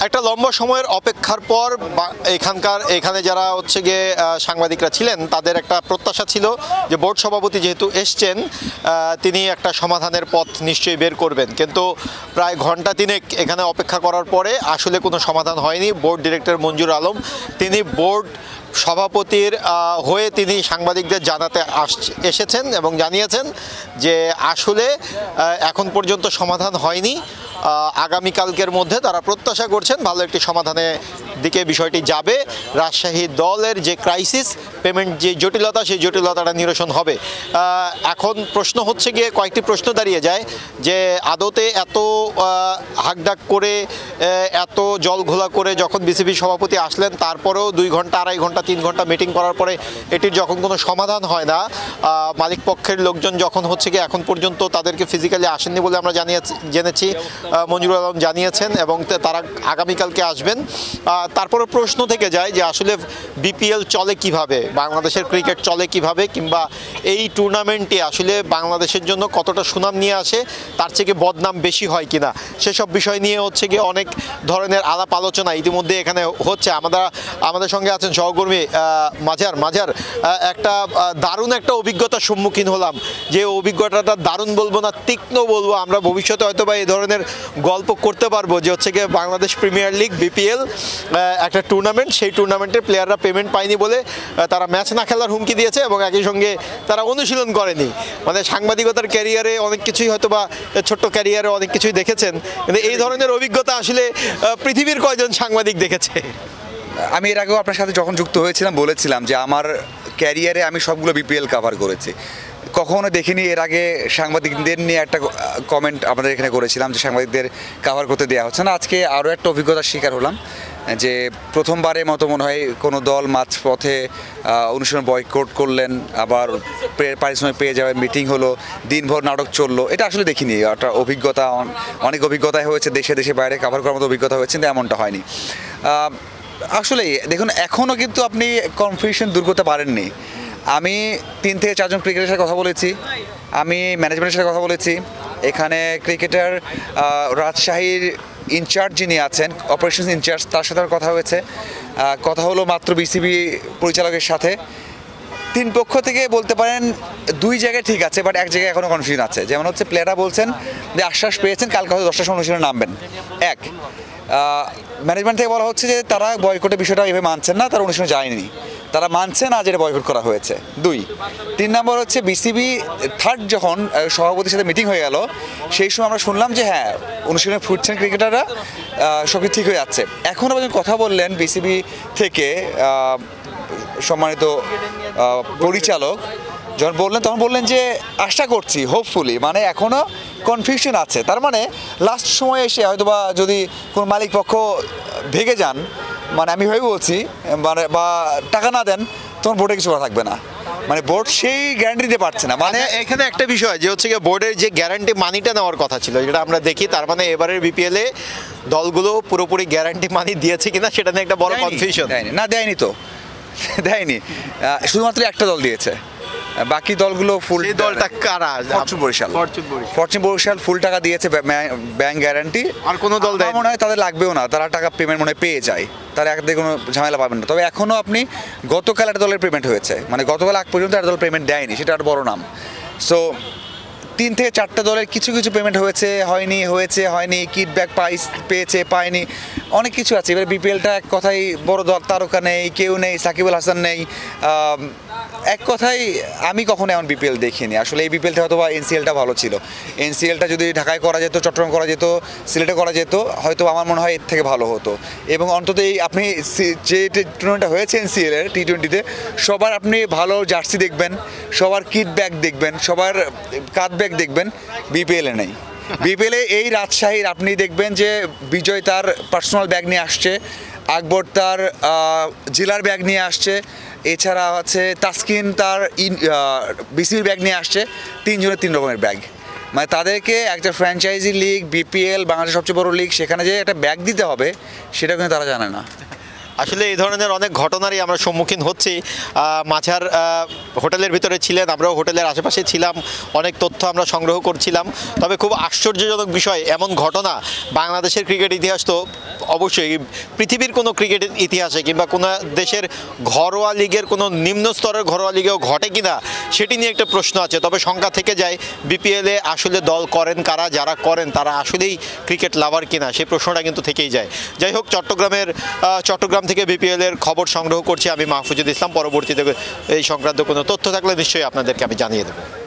একটা লম্বা সময়ের অপেক্ষার পর এখানে যারা হচ্ছে গিয়ে সাংবাদিকরা ছিলেন তাদের একটা প্রত্যাশা ছিল যে বোর্ড সভাপতি যেহেতু এসছেন তিনি একটা সমাধানের পথ নিশ্চয়ই বের করবেন, কিন্তু প্রায় ঘন্টা তিনেক এখানে অপেক্ষা করার পরে আসলে কোনো সমাধান হয়নি। বোর্ড ডিরেক্টর মঞ্জুর আলম তিনি বোর্ড সভাপতির হয়ে তিনি সাংবাদিকদের জানাতে এসেছেন এবং জানিয়েছেন যে আসলে এখন পর্যন্ত সমাধান হয়নি। আগামীকালকের মধ্যে তারা প্রত্যাশা করছেন ভালো একটি সমাধানের দিকে বিষয়টি যাবে। রাজশাহী দলের যে ক্রাইসিস, পেমেন্ট যে জটিলতা, সেই জটিলতাটা নিরসন হবে। এখন প্রশ্ন হচ্ছে গিয়ে কয়েকটি প্রশ্ন দাঁড়িয়ে যায় যে আদতে এত হাকডাক করে এত জল ঘোলা করে যখন বিসিবি সভাপতি আসলেন তারপরেও 2 ঘন্টা 2.5 ঘন্টা 3 ঘন্টা মিটিং করার পরে এটির যখন কোনো সমাধান হয় না, মালিক পক্ষের লোকজন যখন হচ্ছে গিয়ে এখন পর্যন্ত তাদেরকে ফিজিক্যালি আসেননি বলে আমরা জেনেছি, মঞ্জুর আলম জানিয়েছেন এবং তারা আগামীকালকে আসবেন। তারপরে প্রশ্ন থেকে যায় যে আসলে বিপিএল চলে কিভাবে, বাংলাদেশের ক্রিকেট চলে কিভাবে, কিংবা এই টুর্নামেন্টটি আসলে বাংলাদেশের জন্য কতটা সুনাম নিয়ে আসে, তার থেকে বদনাম বেশি হয় কিনা, সেসব বিষয় নিয়ে হচ্ছে গিয়ে অনেক ধরনের আলাপ আলোচনা ইতিমধ্যে এখানে হচ্ছে। আমাদের সঙ্গে আছেন সহকর্মী মাঝার। একটা দারুণ একটা অভিজ্ঞতার সম্মুখীন হলাম, যে অভিজ্ঞতাটা দারুণ বলবো না, তীক্ষ্ণ বলবো। আমরা ভবিষ্যতে হয়তো বা এই ধরনের গল্প করতে পারবো যে হচ্ছে গিয়ে বাংলাদেশ প্রিমিয়ার লিগ বিপিএল একটা টুর্নামেন্ট, সেই টুর্নামেন্টের প্লেয়াররা পেমেন্ট পায়নি বলে তারা ম্যাচ না খেলার হুমকি দিয়েছে এবং একই সঙ্গে তারা অনুশীলন করেনি। মানে সাংবাদিকতার ক্যারিয়ারে অনেক কিছুই হয়তো বা ছোট্ট ক্যারিয়ারে অনেক কিছুই দেখেছেন, কিন্তু এই ধরনের অভিজ্ঞতা আসলে পৃথিবীর কয়জন সাংবাদিক দেখেছে? আমি এর আগেও আপনার সাথে যখন যুক্ত হয়েছিলাম বলেছিলাম যে আমার ক্যারিয়ারে আমি সবগুলো বিপিএল কভার করেছি, কখনো দেখিনি এর আগে সাংবাদিকদের নিয়ে একটা কমেন্ট আমাদের এখানে করেছিলাম যে সাংবাদিকদের কভার করতে দেওয়া হচ্ছে না। আজকে আরও একটা অভিজ্ঞতার শিকার হলাম যে প্রথমবারের মতো মনে হয় কোনো দল মাঝপথে অনুষ্ঠান বয়কট করলেন, আবার পারিশ্রমিক পেয়ে যাবে, মিটিং হলো, দিনভর নাটক চললো। এটা আসলে দেখিনি। একটা অভিজ্ঞতা, অনেক অভিজ্ঞতাই হয়েছে, দেশে বাইরে কভার করার মতো অভিজ্ঞতা হয়েছে, কিন্তু এমনটা হয়নি। আসলে দেখুন, এখনও কিন্তু আপনি কনফিউশন দূর করতে পারেননি। আমি 3 থেকে 4 জন ক্রিকেটারের সাথে কথা বলেছি, আমি ম্যানেজমেন্টের সাথে কথা বলেছি, এখানে ক্রিকেটার রাজশাহীর ইনচার্জ যিনি আছেন, অপারেশনস ইনচার্জ, তার সাথে কথা হয়েছে। কথা হলো মাত্র বিসিবি পরিচালকের সাথে। 3 পক্ষ থেকে বলতে পারেন 2 জায়গায় ঠিক আছে, বাট 1 জায়গায় এখনও কনফিউশন আছে। যেমন হচ্ছে প্লেয়াররা বলছেন যে আশ্বাস পেয়েছেন কালকে হয়তো 10টার সময় অনুশীলনে নামবেন। ম্যানেজমেন্ট থেকে বলা হচ্ছে যে তারা বয়কটের বিষয়টা এভাবে মানছেন না, তারা অনুশীলনে যায়নি, তারা মানছে না যেটা বয়কট করা হয়েছে। 3 নম্বর হচ্ছে বিসিবি থার্ড যখন সভাপতির সাথে মিটিং হয়ে গেল, সেই সময় আমরা শুনলাম যে হ্যাঁ অনুশীলনে ফুটছেন ক্রিকেটাররা, সব কিছু ঠিক হয়ে যাচ্ছে। এখনও পর্যন্ত কথা বললেন বিসিবি থেকে সম্মানিত পরিচালক, যখন বললেন তখন বললেন যে আশা করছি, হোপফুলি, মানে এখনও কনফিউশন আছে। তার মানে লাস্ট সময়ে এসে হয়তো বা যদি কোনো মালিক পক্ষ ভেগে যান, মানে আমি ভেবে বলছি, মানে বা টাকা না দেন, তখন বোর্ডে কিছু করা থাকবে না। মানে বোর্ড সেই গ্যারান্টি দিতে পারছে না। মানে এখানে একটা বিষয় যে হচ্ছে গিয়ে বোর্ডের যে গ্যারান্টি মানিটা নেওয়ার কথা ছিল, যেটা আমরা দেখি, তার মানে এবারের বিপিএলে দলগুলো পুরোপুরি গ্যারান্টি মানি দিয়েছে কিনা সেটা নিয়ে একটা বড় কনফিউশন। দেয়নি তো, দেয়নি। শুধুমাত্র একটা দল দিয়েছে, বাকি দলগুলো ফুল। দলটা কারা? ফরচুন বরিশাল ফুল টাকা দিয়েছে, ব্যাংক গ্যারান্টি। আর কোনো দল দেয় মনে হয় তাদের লাগবেও না, তারা টাকা পেমেন্ট মনে হয় পেয়ে যায়, তারা একদিকে কোনো ঝামেলা পাবেন না। তবে এখনও আপনি গতকাল একটা দলের পেমেন্ট হয়েছে, মানে গতকাল আগ পর্যন্ত একটা দল পেমেন্ট দেয়নি, সেটা একটা বড় নাম। সো 3 থেকে 4টা দলের কিছু পেমেন্ট হয়েছে, হয়নি, কিডব্যাক পেয়েছে, পায়নি, অনেক কিছু আছে। এবার বিপিএলটা এক কথাই বড় দল, তারকা নেই, কেউ নেই, সাকিব আল হাসান নেই। এক কথাই আমি কখনো এমন বিপিএল দেখিনি। আসলে এই বিপিএলটা হয়তো বা এনসিএলটা ভালো ছিল। এনসিএলটা যদি ঢাকায় করা যেত, চট্টগ্রাম করা যেত, সিলেটে করা যেত, হয়তো আমার মনে হয় এর থেকে ভালো হতো। এবং অন্তত এই আপনি যে টুর্নামেন্টটা হয়েছে এনসিএলের T20-তে, সবার আপনি ভালো জার্সি দেখবেন, সবার কিডব্যাক দেখবেন, সবার কাটব্যাক দেখবেন, বিপিএলে নেই। বিপিএলে এই রাজশাহীর আপনি দেখবেন যে বিজয় তার পার্সোনাল ব্যাগ নিয়ে আসছে, আকবর তার জেলার ব্যাগ নিয়ে আসছে, এছাড়া হচ্ছে তাসকিন তার বিসিবির ব্যাগ নিয়ে আসছে। 3 জনের 3 রকমের ব্যাগ। মানে তাদেরকে একটা ফ্র্যাঞ্চাইজি লিগ, বিপিএল, বাংলাদেশের সবচেয়ে বড় লিগ, সেখানে যে একটা ব্যাগ দিতে হবে সেটা কিন্তু তারা জানে না। আসলে এই ধরনের অনেক ঘটনারই আমরা সম্মুখীন হচ্ছি। মাঝার হোটেলের ভিতরে ছিলেন, আমরাও হোটেলের আশেপাশে ছিলাম, অনেক তথ্য আমরা সংগ্রহ করছিলাম। তবে খুব আশ্চর্যজনক বিষয়, এমন ঘটনা বাংলাদেশের ক্রিকেট ইতিহাস তো অবশ্যই পৃথিবীর কোনো ক্রিকেটের ইতিহাসে কিংবা কোনো দেশের ঘরোয়া লিগের কোনো নিম্ন স্তরের ঘরোয়া লিগেও ঘটে কিনা সেটি নিয়ে একটা প্রশ্ন আছে। তবে শঙ্কা থেকে যায় বিপিএলে আসলে দল করেন কারা, যারা করেন তারা আসলেই ক্রিকেট লাভার কিনা, সেই প্রশ্নটা কিন্তু থেকেই যায়। যাই হোক, চট্টগ্রাম থেকে বিপিএলের খবর সংগ্রহ করছি আমি মাহফুজুল ইসলাম। পরবর্তীতে এই সংক্রান্ত কোনো তথ্য থাকলে নিশ্চয়ই আপনাদেরকে আমি জানিয়ে দেবো।